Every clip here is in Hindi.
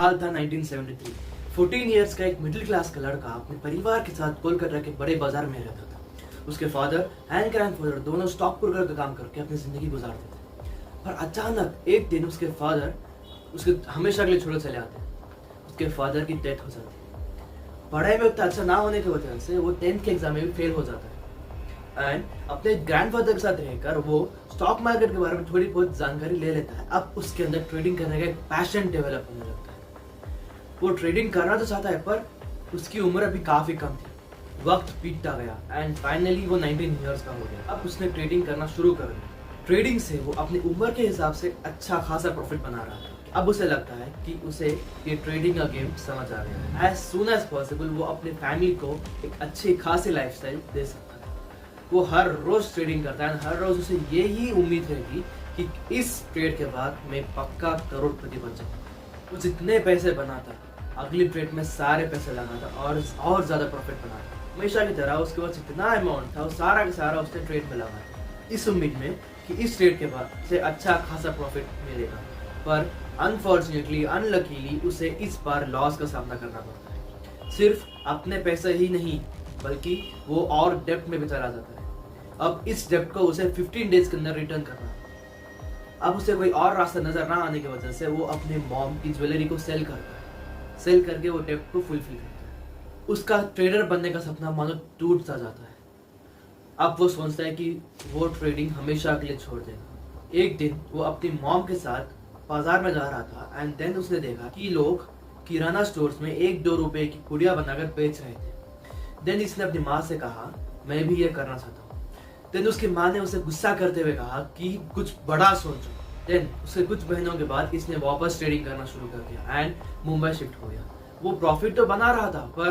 साल था 1973। 14 इयर्स का एक मिडिल क्लास का लड़का अपने परिवार के साथ कोलकाता के बड़े बाजार में रहता था। उसके फादर एंड ग्रैंडफादर दोनों स्टॉक ब्रोकर का काम करके अपनी जिंदगी गुजारते थे। पर अचानक एक दिन उसके फादर उसके हमेशा के लिए छोड़ चले आते। उसके फादर की डेथ हो जाती है। पढ़ाई में उतना अच्छा ना होने की वजह से वो 10th के एग्जाम में भी फेल हो जाता है एंड अपने ग्रैंडफादर के साथ रहकर वो स्टॉक मार्केट के बारे में थोड़ी बहुत जानकारी ले लेता है। अब उसके अंदर ट्रेडिंग करने का एक पैशन डेवलप होने लगता है। वो ट्रेडिंग करना तो चाहता है पर उसकी उम्र अभी काफी कम थी। वक्त बीतता गया एंड फाइनली वो 19 इयर्स का हो गया। अब उसने ट्रेडिंग करना शुरू कर दिया। ट्रेडिंग से वो अपनी उम्र के हिसाब से अच्छा खासा प्रॉफिट बना रहा था। अब उसे लगता है कि उसे ये ट्रेडिंग का गेम समझ आ गया है। एज सून एज पॉसिबल वो अपने फैमिली को एक अच्छी खासी लाइफस्टाइल दे सकता है। वो हर रोज ट्रेडिंग करता है। हर रोज उसे यही उम्मीद रहेगी कि इस ट्रेड के बाद मैं पक्का करोड़पति बन जाऊँ। वो जितने पैसे बनाता अगली ट्रेड में सारे पैसे लगाता और ज्यादा प्रॉफिट बनाता। हमेशा की तरह उसके पास जितना अमाउंट था वो सारा का सारा उसने ट्रेड में लगाया, इस उम्मीद में कि इस ट्रेड के बाद से अच्छा खासा प्रॉफिट मिलेगा। पर अनफॉर्चुनेटली अनलकीली उसे इस बार लॉस का सामना करना पड़ता है। सिर्फ अपने पैसे ही नहीं बल्कि वो और डेप्ट में भी चला जाता है। अब इस डेप्ट को उसे 15 डेज के अंदर रिटर्न करना है। अब उसे कोई और रास्ता नजर ना आने की वजह से वो अपने मॉम की ज्वेलरी को सेल करता है। सेल करके वो डेप्ट को फुलफिल करता है। उसका ट्रेडर बनने का सपना मानो टूट सा जाता है। अब वो सोचता है कि वो ट्रेडिंग हमेशा के लिए छोड़ देगा। एक दिन वो अपनी मॉम के साथ बाजार में जा रहा था एंड देन उसने देखा कि लोग किराना स्टोर्स में 1-2 रुपए की पुड़िया बनाकर बेच रहे थे। देन इसने अपनी माँ से कहा मैं भी ये करना चाहता हूँ। देन उसकी माँ ने उसे गुस्सा करते हुए कहा कि कुछ बड़ा सोचो। देन उसके कुछ महीनों के बाद इसने वापस ट्रेडिंग करना शुरू कर दिया एंड मुंबई शिफ्ट हो गया। वो प्रॉफिट तो बना रहा था पर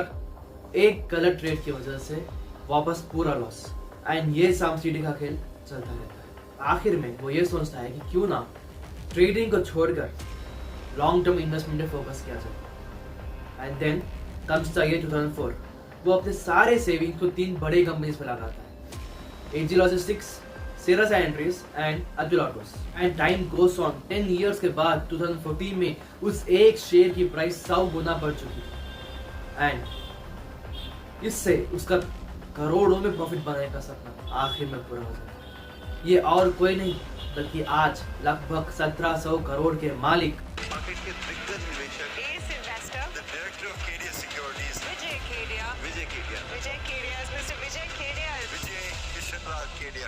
एक गलत ट्रेड की वजह से वापस पूरा लॉस एंड ये सांप सीढ़ी का खेल चलता रहता है। आखिर में वो ये सोचता है कि क्यों ना ट्रेडिंग को छोड़कर लॉन्ग टर्म इन्वेस्टमेंट में फोकस किया जाए। And then comes the year 2004। वो अपने सारे सेविंग्स को 3 बड़े कंपनीज में लगाता है, AG logistics, Cera sanitaries and Abdul autos. And time goes on. 10 years के बाद 2014 में उस एक शेयर की प्राइस 100 गुना बढ़ चुकी थी एंड इससे उसका करोड़ों में प्रॉफिट बनाने का सपना आखिर में पूरा हो जाता है। ये और कोई नहीं बल्कि आज लगभग 1700 करोड़ के मालिक मार्केट के दिग्गज निवेशक ace investor the director of Kedia securities Vijay Kedia Vijay mister Vijay Kedia Vijay Kishan Raj Kedia.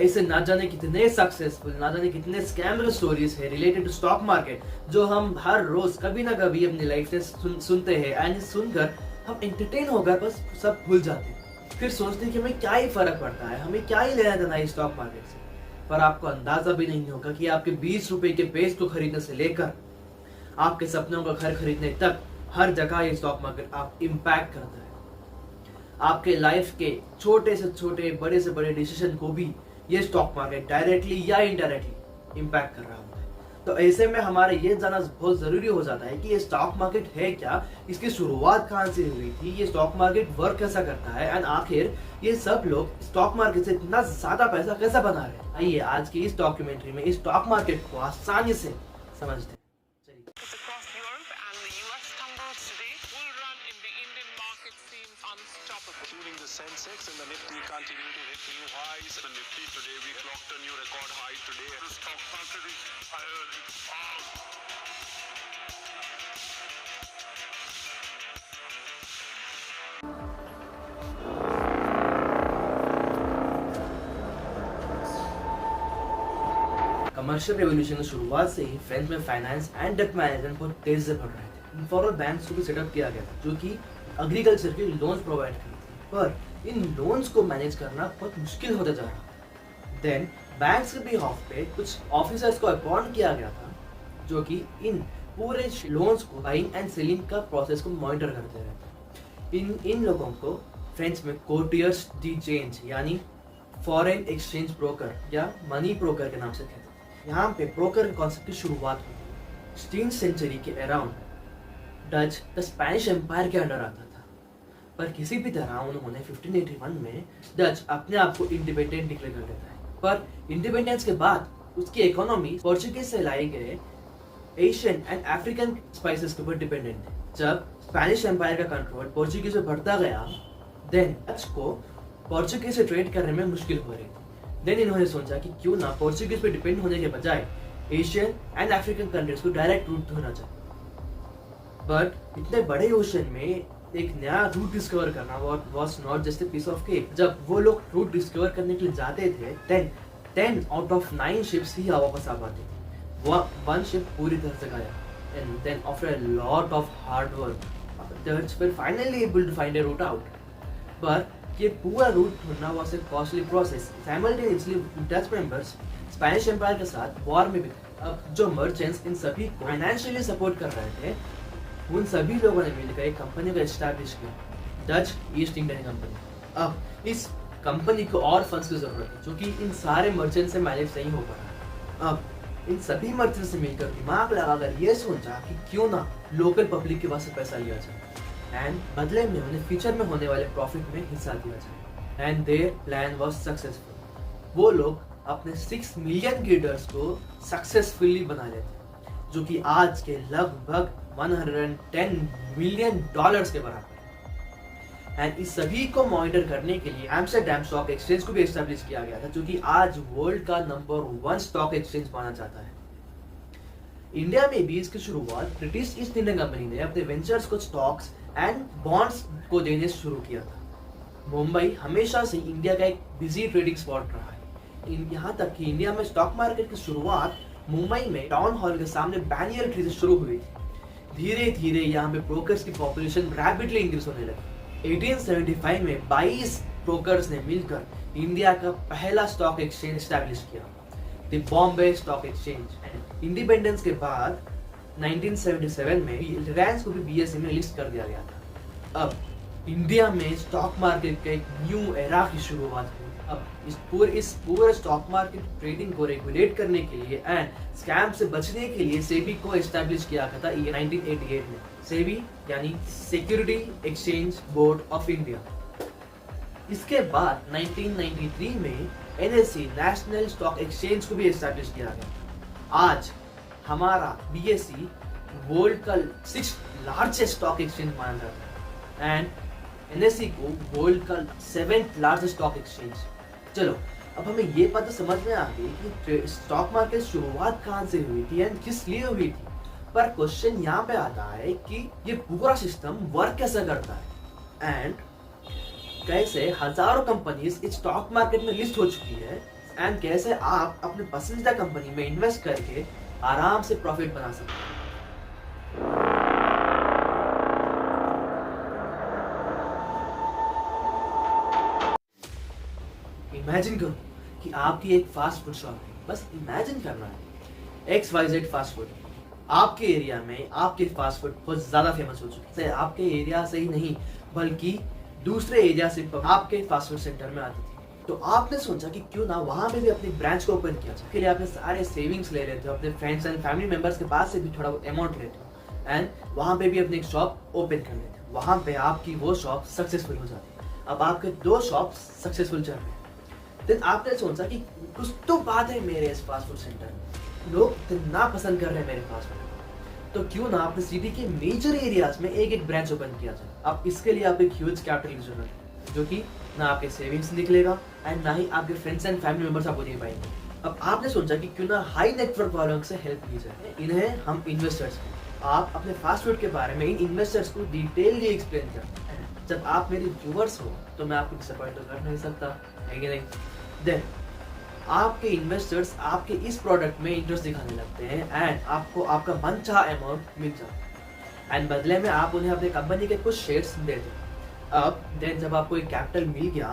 ऐसे ना जाने कितने सक्सेसफुल ना जाने कितने स्कैमर स्टोरीज है रिलेटेड टू स्टॉक मार्केट जो हम हर रोज कभी ना कभी अपनी लाइफ में सुनते हैं एंड सुनकर हम एंटरटेन होकर बस सब भूल जाते हैं। फिर सोचते हैं कि हमें क्या ही फर्क पड़ता है, हमें क्या ही लेना देना है स्टॉक मार्केट से। पर आपको अंदाजा भी नहीं होगा कि आपके 20 रुपए के पेज को खरीदने से लेकर आपके सपनों का घर खरीदने तक हर जगह ये स्टॉक मार्केट आप इम्पैक्ट करता है। आपके लाइफ के छोटे से छोटे बड़े से बड़े डिसीजन को भी ये स्टॉक मार्केट डायरेक्टली या इनडायरेक्टली इम्पैक्ट कर रहा होता है। तो ऐसे में हमारे ये जानना बहुत जरूरी हो जाता है कि ये स्टॉक मार्केट है क्या, इसकी शुरुआत कहाँ से हुई थी, ये स्टॉक मार्केट वर्क कैसा करता है एंड आखिर ये सब लोग स्टॉक मार्केट से इतना ज्यादा पैसा कैसा बना रहे हैं। आइए आज की इस डॉक्यूमेंट्री में इस स्टॉक मार्केट को आसानी से समझते हैं। Across Europe and the US tumbles today. Bull run in the Indian market seems unstoppable. Including the Sensex and the Nifty continue to hit new highs. The Nifty today we clocked a new record high today. The stock market is higher. Commercial revolution की शुरुआत से ही फ्रांस में फाइनेंस एंड डेट मैनेजमेंट बहुत तेजी से बढ़ रहे थे। इन्फॉर्मल बैंक्स को भी सेटअप किया गया था जो कि एग्रीकल्चर के लोन्स प्रोवाइड करते थे। पर इन लोन्स को मैनेज करना बहुत मुश्किल होता जा रहा था। देन बैंक्स के बिहाफ पे कुछ ऑफिसर्स को अपॉइंट किया गया था जो कि इन पूरे लोन्स को बाइंग एंड सेलिंग का प्रोसेस को मॉनिटर करते रहते। इन लोगों को फ्रेंच में कोर्टियर्स डी चेंज यानी फॉरेन एक्सचेंज ब्रोकर या मनी ब्रोकर के नाम से कहते हैं। यहाँ पे ब्रोकर के कॉन्सेप्ट की शुरुआत हुई 16th सेंचुरी के around Dutch the Spanish empire के अंडर आता था। पर किसी भी तरह उन्होंने 1581 में डच अपने आप को इंडिपेंडेंट डिक्लेयर कर देता है। पर इंडिपेंडेंस के बाद उसकी इकोनॉमी पोर्चुगीज से लाए गए एशियन एंड अफ्रीकन स्पाइसेस के ऊपर डिपेंडेंट थे। जब स्पेनिश एम्पायर का कंट्रोल पोर्चुगीज में बढ़ता गया, देन डच को पोर्चुगीज से ट्रेड करने में मुश्किल हो रही थी। देन इन्होंने सोचा कि क्यों ना पोर्चुगीज पे डिपेंड होने के बजाय एशियन एंड अफ्रीकन कंट्रीज को डायरेक्ट रूट होना चाहिए। बट इतने बड़े ओशन में एक नया रूट डिस्कवर करना was not just a piece of cake. जब वो लोग रूट डिस्कवर करने के लिए जाते थे, 10 आउट ऑफ 9 शिप्स ही वापस आ पाती थी। वो 1 शिप पूरी तरह से गायब। And then after a lot of hard work, Dutch were finally able to find a route out. पर ये पूरा रूट ढूंढना was a costly process. Simultaneously Dutch members Spanish empire के साथ वॉर में भी थे। अब जो मर्चेंट्स इन सभी को फाइनेंशियली सपोर्ट कर रहे थे, उन सभी लोगों ने मिलकर एक कंपनी को एस्टैब्लिश किया, डच ईस्ट इंडिया कंपनी। अब इस कंपनी को और फंड्स की जरूरत है, जो कि इन सारे मर्चेंट से मैनेज नहीं हो पा रहा। अब इन सभी मर्चेंट से मिलकर दिमाग लगाकर ये सोचा कि क्यों ना लोकल पब्लिक के पास से पैसा लिया जाए एंड बदले में उन्हें फ्यूचर में होने वाले प्रॉफिट में हिस्सा दिया जाए। And their plan was successful. वो लोग अपने 6 मिलियन गिल्डर्स को सक्सेसफुली बना लेते, जो कि आज के लगभग 110 मिलियन डॉलर्स के बराबर। एंड इस सभी को मॉनिटर करने के लिए एम्स्टरडैम स्टॉक एक्सचेंज को भी एस्टैब्लिश किया गया था, जो कि आज वर्ल्ड का नंबर 1 स्टॉक एक्सचेंज माना जाता है। इंडिया में भी इसकी शुरुआत ब्रिटिश ईस्ट इंडिया कंपनी ने अपने वेंचर्स को स्टॉक्स एंड बॉन्ड्स को देने शुरू किया था। मुंबई हमेशा से इंडिया का एक बिजी ट्रेडिंग स्पॉट रहा है। यहाँ तक कि इंडिया में स्टॉक मार्केट की शुरुआत मुंबई में टाउन हॉल के सामने बैनियर ट्री से शुरू हुई थी। धीरे धीरे यहाँ पे ब्रोकर्स की पॉपुलेशन रैपिडली इंक्रीज होने लगी। 1875 में 22 ब्रोकर्स ने मिलकर इंडिया का पहला स्टॉक एक्सचेंज एस्टैब्लिश किया, the Bombay stock exchange. Independence के बाद 1977 में रिलायंस को भी बीएसई में लिस्ट कर दिया गया था। अब इंडिया में स्टॉक मार्केट का एक न्यू एरा की शुरुआत हुई। अब इस पूरे स्टॉक मार्केट ट्रेडिंग को रेगुलेट करने के लिए एंड स्कैम से बचने के लिए सेबी को एस्टैब्लिश किया गया था 1988 में। सेबी यानी security exchange board of India. इसके बाद 1993 में एनएसई नेशनल स्टॉक एक्सचेंज को भी एस्टैब्लिश किया गया। आज हमारा बीएसई वर्ल्ड का 6th लार्जेस्ट स्टॉक एक्सचेंज माना जाता है एंड एनएसई को वर्ल्ड का 7th लार्जेस्ट स्टॉक एक्सचेंज। चलो, अब हमें ये पता समझ में आ गई कि स्टॉक मार्केट शुरुआत कहाँ से हुई थी एंड किस लिए हुई थी। पर क्वेश्चन यहाँ पे आता है कि ये पूरा सिस्टम वर्क कैसे करता है एंड कैसे हजारों कंपनीज इस स्टॉक मार्केट में लिस्ट हो चुकी है एंड कैसे आप अपने पसंदीदा कंपनी में इन्वेस्ट करके आराम से प्रॉफिट बना सकते हैं। इमेजिन करो कि आपकी एक फास्ट फूड शॉप है। बस इमेजिन करना है, XYZ फास्ट फूड आपके एरिया में, आपके फास्ट फूड बहुत ज्यादा फेमस हो चुके हैं। आपके एरिया से ही नहीं बल्कि दूसरे एरिया से आपके फास्ट फूड सेंटर में आती थी। तो आपने सोचा कि क्यों ना वहां पे भी अपनी ब्रांच को ओपन किया जाए। फिर आपने सारे सेविंग्स ले लेते हो, अपने फ्रेंड्स एंड फैमिली मेंबर्स के पास से भी थोड़ा अमाउंट लेते हो एंड वहां पे भी अपनी एक शॉप ओपन कर लेते हो। वहां पे आपकी वो शॉप सक्सेसफुल हो जाती है। अब आपके 2 शॉप सक्सेसफुल चल रहे हैं। देन आपने सोचा कि कुछ तो बात है मेरे इस फास्ट फूड सेंटर में, लोग इतना पसंद कर रहे हैं मेरे फास्ट फूड, तो क्यों ना अपने सिटी के मेजर एरियाज में एक ब्रांच ओपन किया जाए। अब इसके लिए आपको एक ह्यूज कैपिटल की जरूरत है, जो कि ना आपके सेविंग्स निकलेगा एंड ना ही आपके फ्रेंड्स एंड फैमिली मेंबर्स आपको दे पाएंगे। अब आपने सोचा कि क्यों ना हाई नेटवर्क वालों से हेल्प ली जाए। इन्हें हम इन्वेस्टर्स, आप अपने फास्ट फूड के बारे में इन इन्वेस्टर्स को डिटेलली एक्सप्लेन करते हैं। जब आप मेरे व्यूअर्स हो तो मैं आपको डिसअपॉइंट तो कर नहीं सकता, है कि नहीं। देन आपके इन्वेस्टर्स आपके इस प्रोडक्ट में इंटरेस्ट दिखाने लगते हैं एंड आपको आपका मनचाहा अमाउंट मिल जाता है एंड बदले में आप उन्हें अपने कंपनी के कुछ शेयर्स देते हैं। अब देन जब आपको एक कैपिटल मिल गया,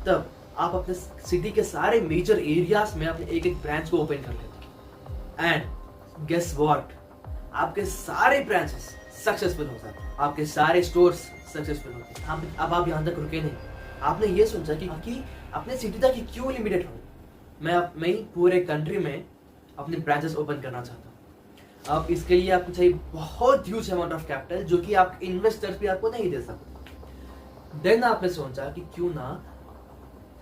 तब आप अपने सिटी के सारे मेजर एरियाज में अपने एक ब्रांच को ओपन कर लेते हैं एंड गेस व्हाट, आपके सारे ब्रांचेस सक्सेसफुल हो जाते हैं, आपके सारे स्टोर्स सक्सेसफुल होते हैं। अब आप यहाँ तक रुके नहीं, आपने ये सोचा कि अपने सिटी तक क्यों लिमिटेड हो, मैं पूरे कंट्री में अपने ब्रांचेस ओपन करना चाहता हूँ। अब इसके लिए आपको चाहिए बहुत ह्यूज अमाउंट ऑफ कैपिटल, जो कि आप इन्वेस्टर्स भी आपको नहीं दे सकते। देन आपने सोचा कि क्यों ना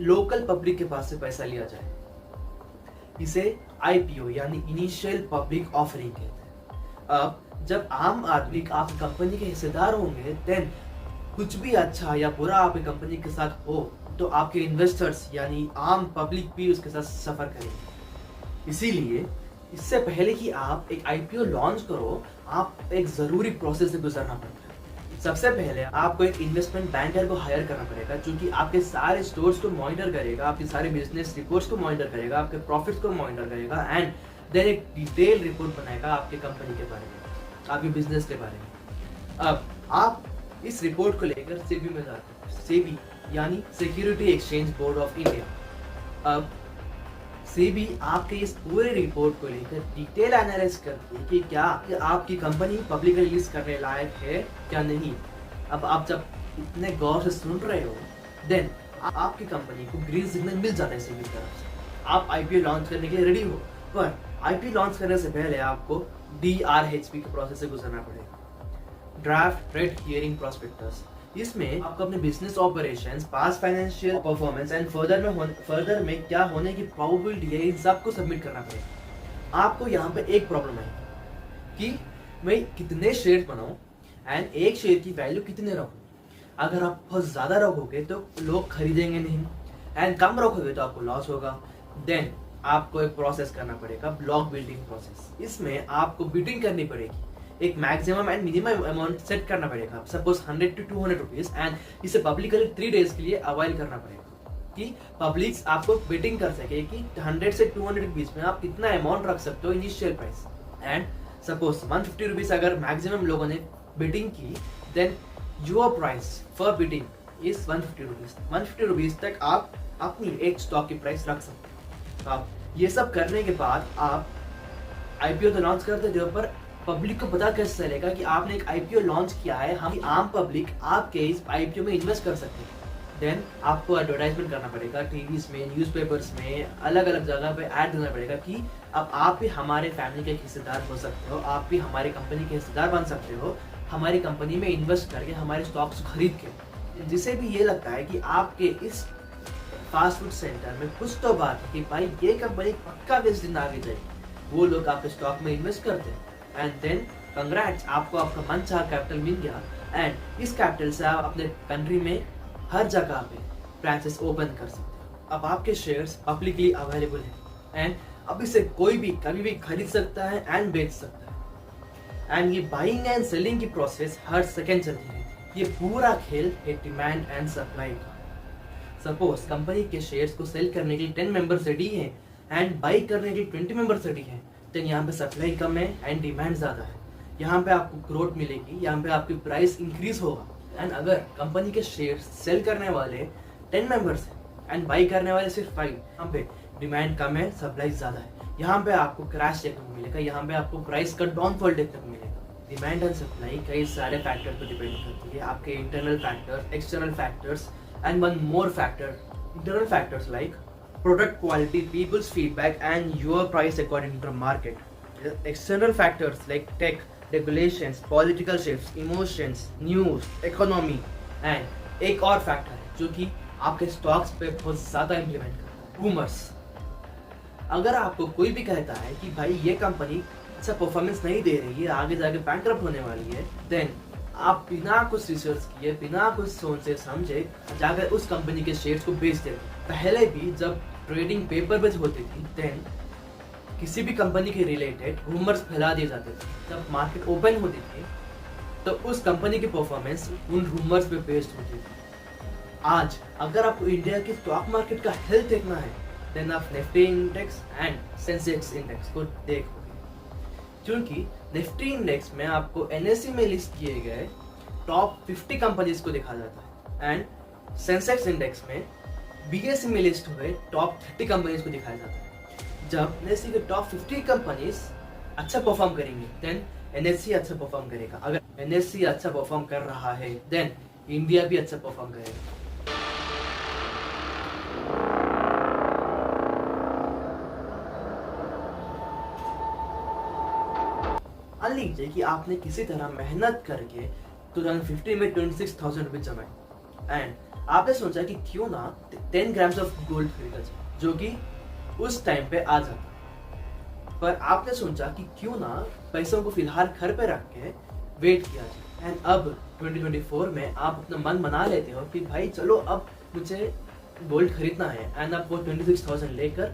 लोकल पब्लिक के पास से पैसा लिया जाए। इसे IPO यानी इनिशियल पब्लिक ऑफरिंग कहते हैं। अब जब आम आदमी आपकी कंपनी के हिस्सेदार होंगे, देन कुछ भी अच्छा या बुरा आपकी कंपनी के साथ हो तो आपके इन्वेस्टर्स यानी आम पब्लिक भी उसके साथ सफर करेंगे। इसीलिए इससे पहले कि आप एक आईपीओ लॉन्च करो, आप एक जरूरी प्रोसेस से गुजरना पड़ता है। सबसे पहले आपको एक इन्वेस्टमेंट बैंकर को हायर करना पड़ेगा, जो कि आपके सारे स्टोर्स को मॉनिटर करेगा, आपके सारे बिजनेस रिपोर्ट्स को मॉनिटर करेगा, आपके प्रॉफिट्स को मॉनिटर करेगा एंड देन एक डिटेल रिपोर्ट बनाएगा आपके कंपनी के बारे में, आपके बिजनेस के बारे में। अब आप इस रिपोर्ट को लेकर सेबी में जाते हैं। सेबी यानी security exchange board of India. अब सेबी आपके इस पूरे रिपोर्ट को लेकर डिटेल एनालाइज करती है कि क्या आपकी कंपनी पब्लिक रिलीज करने लायक है क्या नहीं। अब आप जब इतने गौर से सुन रहे हो, देन आपकी कंपनी को ग्रीन सिग्नल मिल जाता है सेबी की तरफ से, आप आईपीओ लॉन्च करने के लिए रेडी हो। पर आईपीओ लॉन्च करने से पहले आपको DRHP के प्रोसेस से गुजरना पड़ेगा, ड्राफ्ट रेड हियरिंग प्रोस्पेक्टस। इसमें आपको अपने business operations, past financial performance and further में क्या होने की प्रोबेबिलिटी है, इन सब को सबमिट करना पड़ेगा। आपको यहाँ पे एक प्रॉब्लम है कि मैं कितने शेयर बनाऊं एंड एक शेयर की वैल्यू कितने रखूं। अगर आप बहुत ज्यादा रखोगे तो लोग खरीदेंगे नहीं एंड कम रखोगे तो आपको लॉस होगा। देन आपको एक प्रोसेस करना पड़ेगा, ब्लॉक बिल्डिंग प्रोसेस। इसमें आपको बिडिंग करनी पड़ेगी, एक maximum and minimum amount set करना पड़ेगा, सपोज 100 to 200 रुपीज एंड इसे पब्लिकली 3 डेज के लिए अवाइल करना पड़ेगा कि पब्लिक आपको बिडिंग कर सके कि 100 से 200 के बीच में आप कितना अमाउंट रख सकते हो initial price. And suppose 150 rupees अगर मैक्सिमम लोगों ने बिडिंग की, then your price for bidding is 150 rupees. 150 rupees तक आप अपनी एक स्टॉक की प्राइस रख सकते हो। अब ये सब करने के बाद आप आईपीओ तो लॉन्च करते थे, पर पब्लिक को पता कैसे चलेगा कि आपने एक आईपीओ लॉन्च किया है, हम आम पब्लिक आपके इस आईपीओ में इन्वेस्ट कर सकते हैं। देन आपको एडवर्टाइजमेंट करना पड़ेगा, टीवीज में, न्यूज़पेपर्स में, अलग अलग जगह पे ऐड देना पड़ेगा कि अब आप भी हमारे फैमिली के हिस्सेदार हो सकते हो, आप भी हमारी कंपनी के हिस्सेदार बन सकते हो, हमारी कंपनी में इन्वेस्ट करके हमारे स्टॉक्स खरीद के। जिसे भी ये लगता है कि आपके इस फास्ट फूड सेंटर में कुछ तो बात है कि भाई ये कंपनी पक्का 20 दिन आगे जाएगी, वो लोग आपके स्टॉक में इन्वेस्ट करते हैं एंड देन कंग्रेट्स, आपको आपका मनचाहा कैपिटल मिल गया एंड इस कैपिटल से आप अपने कंट्री में हर जगह पे ब्रांचेस ओपन कर सकते हो। अब आपके शेयर्स पब्लिकली अवेलेबल है एंड अब इसे कोई भी कभी भी खरीद सकता है एंड बेच सकता है एंड ये बाइंग एंड सेलिंग की प्रोसेस हर सेकेंड चलती है। ये पूरा खेल है डिमांड एंड सप्लाई का। सपोज कंपनी के शेयर्स को सेल करने के लिए 10 मेंबर्स रेडी हैं एंड बाई करने के लिए 20 मेंबर्स रेडी हैं, तो यहाँ पे सप्लाई कम है एंड डिमांड ज्यादा है। यहाँ पे आपको ग्रोथ मिलेगी, यहाँ पे आपकी प्राइस इंक्रीज होगा। एंड अगर कंपनी के शेयर सेल करने वाले 10 मेंबर्स हैं एंड बाई करने वाले सिर्फ 5, यहाँ पे डिमांड कम है, सप्लाई ज्यादा है, यहाँ पे आपको क्रैश देखने को मिलेगा, यहाँ पे आपको प्राइस का डाउनफॉल देखने को मिलेगा। डिमांड एंड सप्लाई कई सारे फैक्टर पर डिपेंड करती है, आपके internal factors, external factors and one more factor. Internal factors like product quality, people's feedback and your price according to the market. External factors like tech, regulations, political shifts, emotions, news, economy and एक और फैक्टर है जो कि आपके स्टॉक्स पे बहुत ज्यादा इम्प्लीमेंट करता है, रूमर्स। अगर आपको कोई भी कहता है कि भाई ये कंपनी अच्छा परफॉर्मेंस नहीं दे रही है, आगे जाके बैंकरप्ट होने वाली है, देन आप बिना कुछ रिसर्च किए, बिना कुछ सोचे समझे जाकर उस कंपनी के शेयर्स को बेच देते। पहले भी जब ट्रेडिंग पेपर बेच होती थी, देन किसी भी कंपनी के रिलेटेड रूमर्स फैला दिए जाते थे। जब मार्केट ओपन होती थी तो उस कंपनी की परफॉर्मेंस उन रूमर्स पे बेस्ड होती थी। आज अगर आपको इंडिया की स्टॉक मार्केट का हेल्थ देखना है, देन आप Nifty index and Sensex index को देखोगे, क्योंकि निफ्टी इंडेक्स में आपको NSE में लिस्ट किए गए टॉप 50 कंपनीज को दिखा जाता है एंड सेंसेक्स इंडेक्स में BSE में लिस्ट हुए टॉप 30 कंपनीज को दिखाया जाता है। जब NSE के टॉप 50 कंपनीज अच्छा परफॉर्म करेंगे, देन NSE अच्छा परफॉर्म करेगा। अगर NSE अच्छा परफॉर्म कर रहा है, देन इंडिया भी अच्छा परफॉर्म करेगा। मान लीजिए कि आपने किसी तरह मेहनत करके 2015 में 26,000 रुपये जमाए एंड आपने सोचा कि क्यों ना 10 ग्राम्स ऑफ गोल्ड खरीदा जाए, जो कि उस टाइम पे आ जाता। पर आपने सोचा कि क्यों ना पैसों को फिलहाल घर पे रख के वेट किया जाए। एंड अब 2024 में आप अपना मन बना लेते हो कि भाई चलो अब मुझे गोल्ड खरीदना है, एंड आप वो 26,000 लेकर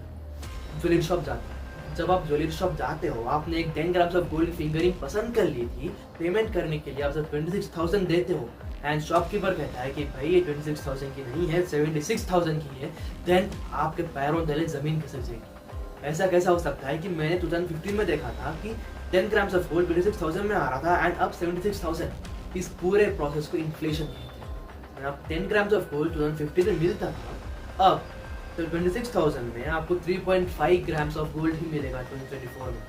ज्वेलरी शॉप जाते हो। जब आप ज्वेलरी शॉप जाते हो, आपने एक 10 ग्राम्स ऑफ गोल्ड फिंगरिंग पसंद कर ली थी, पेमेंट करने के लिए आप जब 26,000 देते हो एंड शॉपकीपर कहता है कि भाई ये 26,000 की नहीं है, 76,000 की है, देन आपके पैरों तले जमीन खिसक जाएगी। ऐसा कैसा हो सकता है कि मैंने 2015 में देखा था कि 10 ग्राम्स ऑफ गोल्ड 26,000 में आ रहा था एंड अब 76,000। इस पूरे प्रोसेस को इन्फ्लेशन कहते हैं। अब 10 ग्राम्स ऑफ गोल्ड 2015 में मिलता था, अब तो 26,000 में आपको 3.5 ग्राम्स ऑफ गोल्ड ही मिलेगा 2024 में।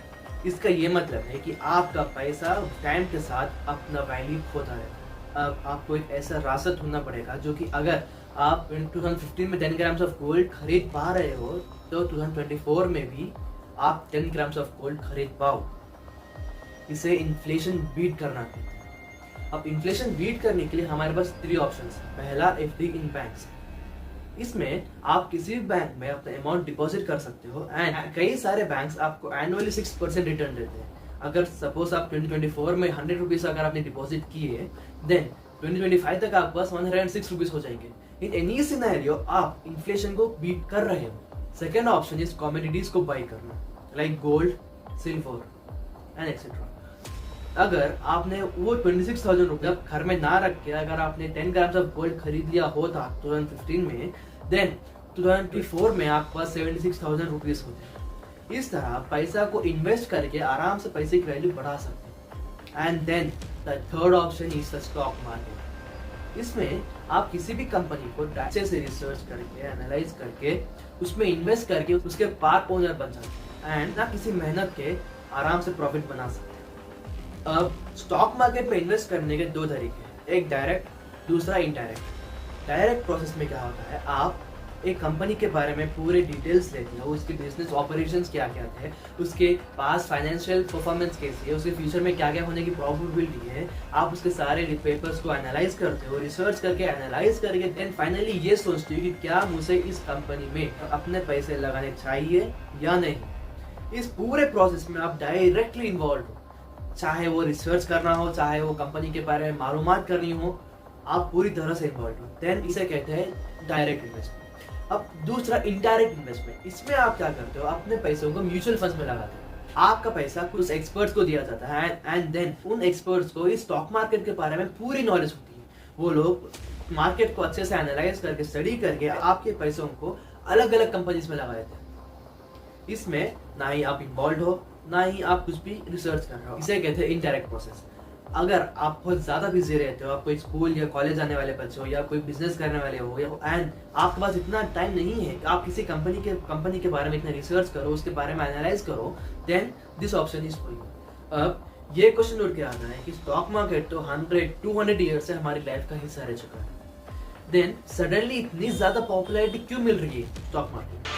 इसका ये मतलब है कि आपका पैसा टाइम के साथ अपना वैल्यू खोता है। अब आपको एक ऐसा रासत होना पड़ेगा जो कि अगर आप 2015 में 10 ग्राम्स ऑफ गोल्ड खरीद पा रहे हो तो 2024 में भी आप 10 ग्राम्स ऑफ गोल्ड खरीद पाओ। इसे इन्फ्लेशन बीट करना कहते हैं। अब इन्फ्लेशन बीट करने के लिए हमारे पास 3 ऑप्शंस हैं। पहला, एफडी इन बैंक्स। इसमें आप किसी भी बैंक में अपना अमाउंट डिपॉजिट कर सकते हो एंड कई सारे बैंक्स आपको एनुअली 6% रिटर्न देते हैं। अगर सपोज आप 2024 में 100 रुपीज अगर आपने डिपॉजिट किए, देन 2025 तक आपके पास 106 रुपीज हो जाएंगे। इन एनी सिनेरियो आप इन्फ्लेशन को बीट कर रहे हो। सेकेंड ऑप्शन इज कमोडिटीज को बाई करना, like gold, silver and etcetera. अगर आपने वो 26,000 रुपये घर में ना रख के अगर आपने 10 ग्राम्स ऑफ गोल्ड खरीद लिया होता 2015 में, देन 2024 में आपके पास 76,000 रुपीज होते। इस तरह पैसा को इन्वेस्ट करके आराम से पैसे की वैल्यू बढ़ा सकते हैं। And then the third option is the stock market. इसमें आप किसी भी कंपनी को अच्छे से रिसर्च करके, एनालाइज करके, उसमें इन्वेस्ट करके उसके पार्ट ओनर बन सकते हैं एंड ना किसी मेहनत के आराम से प्रॉफिट बना सकते हैं। अब स्टॉक मार्केट में इन्वेस्ट करने के 2 तरीके हैं, एक डायरेक्ट, दूसरा इनडायरेक्ट। डायरेक्ट प्रोसेस में क्या होता है, आप एक कंपनी के बारे में पूरे डिटेल्स लेते हो, उसके बिजनेस ऑपरेशंस क्या क्या थे, उसके पास फाइनेंशियल परफॉर्मेंस कैसी है, उसके फ्यूचर में क्या क्या होने की प्रोबेबिलिटी है। आप उसके सारे पेपर्स को एनालाइज करते हो, रिसर्च करके एनालाइज करके देन फाइनली ये सोचते हो कि क्या मुझे इस कंपनी में अपने पैसे लगाने चाहिए या नहीं। इस पूरे प्रोसेस में आप डायरेक्टली इन्वॉल्व हो, चाहे वो रिसर्च करना हो, चाहे वो कंपनी के बारे में मालूमात करनी हो, आप पूरी तरह से इन्वॉल्व हो। देन इसे कहते हैं डायरेक्ट इन्वेस्टमेंट। अब दूसरा, इनडायरेक्ट इन्वेस्टमेंट। इसमें आप क्या करते हो, अपने पैसों को म्यूचुअल फंड्स में लगाते हो। आपका पैसा कुछ एक्सपर्ट्स को दिया जाता है एंड देन उन एक्सपर्ट्स को इस स्टॉक मार्केट के बारे में पूरी नॉलेज होती है। वो लोग मार्केट को अच्छे से एनालाइज करके, स्टडी करके आपके पैसों को अलग अलग कंपनीज में लगा देते हैं। इसमें ना ही आप इन्वॉल्व हो, ना ही आप कुछ भी रिसर्च कर रहे हो। इसे कहते हैं इनडायरेक्ट प्रोसेस। अगर आप बहुत ज्यादा बिजी रहते हो, आप कोई स्कूल या कॉलेज जाने वाले बच्चे हो या कोई बिजनेस करने वाले हो, एंड आपके पास इतना टाइम नहीं है कि आप किसी कंपनी के बारे में इतना रिसर्च करो, उसके बारे में एनालाइज करो, then this option is for you. अब ये क्वेश्चन उठ के आता है कि स्टॉक मार्केट तो 100-200 ईयर से हमारी लाइफ का हिस्सा रह चुका है, देन सडनली इतनी ज्यादा पॉपुलैरिटी क्यों मिल रही है स्टॉक मार्केट?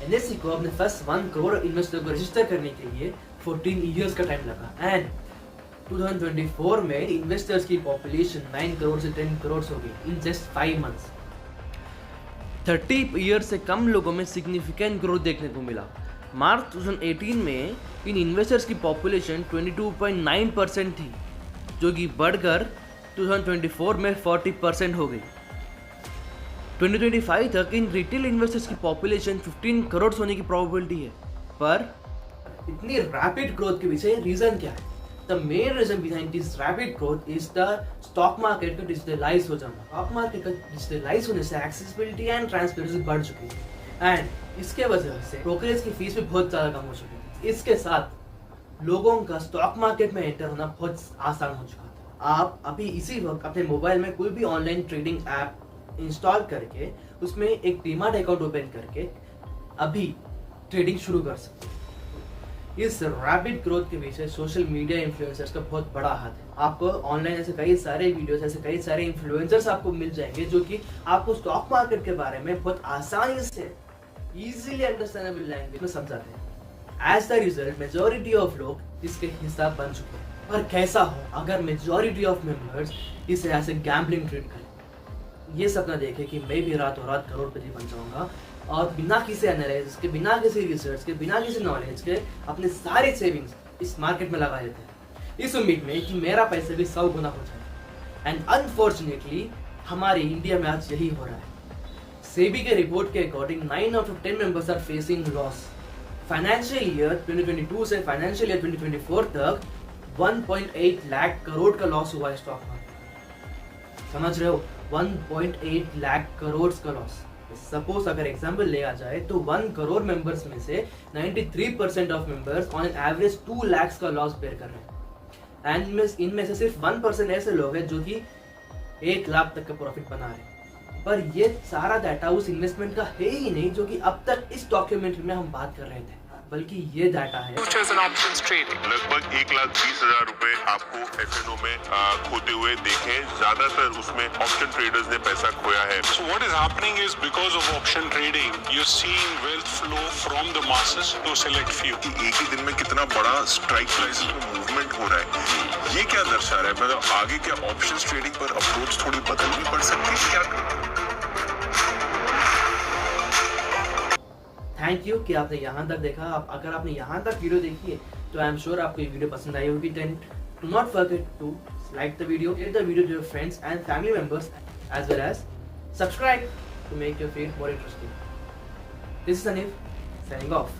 एनएससी को अपने फर्स्ट 1 करोड़ इन्वेस्टर को रजिस्टर करने के लिए 14 इयर्स का टाइम लगा एंड 2024 में इन्वेस्टर्स की पॉपुलेशन 9 करोड़ से 10 करोड़ हो गई इन जस्ट 5 मंथ्स। 30 ईयर से कम लोगों में सिग्निफिकेंट ग्रोथ देखने को मिला। मार्च 2018 में इन इन्वेस्टर्स की पॉपुलेशन 22.9% थी, जो कि बढ़कर 2024 में 40% हो गई। 2025 तक इन रिटेल इन्वेस्टर्स की पॉपुलेशन 15 करोड़ होने की प्रोबेबिलिटी है। पर इतनी रैपिड ग्रोथ के पीछे रीजन क्या है? The main reason behind this rapid growth is the stock market का डिजिटलाइज हो जाना। स्टॉक मार्केट का डिजिटलाइज होने से एक्सेसिबिलिटी एंड ट्रांसपेरेंसी बढ़ चुकी है एंड इसके वजह से ब्रोकरेज की फीस भी बहुत ज्यादा कम हो चुकी है। इसके साथ लोगों का स्टॉक मार्केट में एंटर होना बहुत आसान हो चुका है। आप अभी इसी वक्त अपने मोबाइल में कोई भी ऑनलाइन ट्रेडिंग ऐप इंस्टॉल करके उसमें एक डीमैट अकाउंट ओपन करके अभी ट्रेडिंग शुरू कर सकते हैं। इस रैपिड ग्रोथ के पीछे सोशल मीडिया इन्फ्लुएंसर्स का बहुत बड़ा हाथ है। आपको ऑनलाइन ऐसे कई सारे वीडियोस, ऐसे कई सारे इन्फ्लुएंसर्स आपको मिल जाएंगे जो कि आपको स्टॉक मार्केट के बारे में बहुत आसानी से इजीली अंडरस्टैंडेबल लैंग्वेज में समझाते हैं। As the result majority of लोग इसके हिस्सा बन चुके हैं। पर कैसा हो अगर मेजॉरिटी ऑफ मेंबर्स इसे एज ए गैम्बलिंग ट्रीट करें, ये सपना देखे कि मैं भी रातों रात करोड़पति बन जाऊंगा और बिना किसी एनालिसिस के, बिना किसी रिसर्च के, बिना किसी नॉलेज के अपने सारे सेविंग्स इस मार्केट में लगा देते हैं इस उम्मीद में कि मेरा पैसे भी 100 गुना हो जाए। एंड अनफॉर्चुनेटली हमारे इंडिया में आज यही हो रहा है। सेबी के रिपोर्ट के according 9 out of 10 members are facing loss. Financial year 2022 से फाइनेंशियल ईयर 2024 तक 1.8 लाख करोड़ का लॉस हुआ है स्टॉक मार्केट। समझ रहे हो, 1.8 लाख करोड़ का लॉस। सपोज अगर एग्जांपल लिया जाए तो 1 करोड़ मेंबर्स में से 93% of members on an average 2 lakh का लॉस बेयर कर रहे हैं। एंड इनमें से सिर्फ 1% ऐसे लोग हैं जो कि 1 लाख तक का प्रॉफिट बना रहे हैं। पर ये सारा डाटा उस इन्वेस्टमेंट का है ही नहीं जो कि अब तक इस डॉक्यूमेंट्री में हम बात कर रहे थे, बल्कि ये डाटा है Futures and options trading. लगभग 1,20,000 रुपए आपको FNO में खोते हुए देखे। ज्यादातर उसमें ऑप्शन ट्रेडर्स ने पैसा खोया है। So what is happening is because of option trading, you're seeing wealth flow from the masses to select few. कि एक ही दिन में कितना बड़ा स्ट्राइक प्राइस में मूवमेंट हो रहा है, ये क्या दर्शा रहा है? मतलब आगे क्या ऑप्शन ट्रेडिंग पर अप्रोच थोड़ी बदलनी पड़ सकती है क्या? थैंक यू कि आपने यहाँ तक देखा। अगर आपने यहाँ तक वीडियो देखी है तो आई एम श्योर आपको ये वीडियो पसंद आई होगी। Then do not forget to like the video, share the video to your friends and family members as well as subscribe to make your feed more interesting. This is Anil signing of.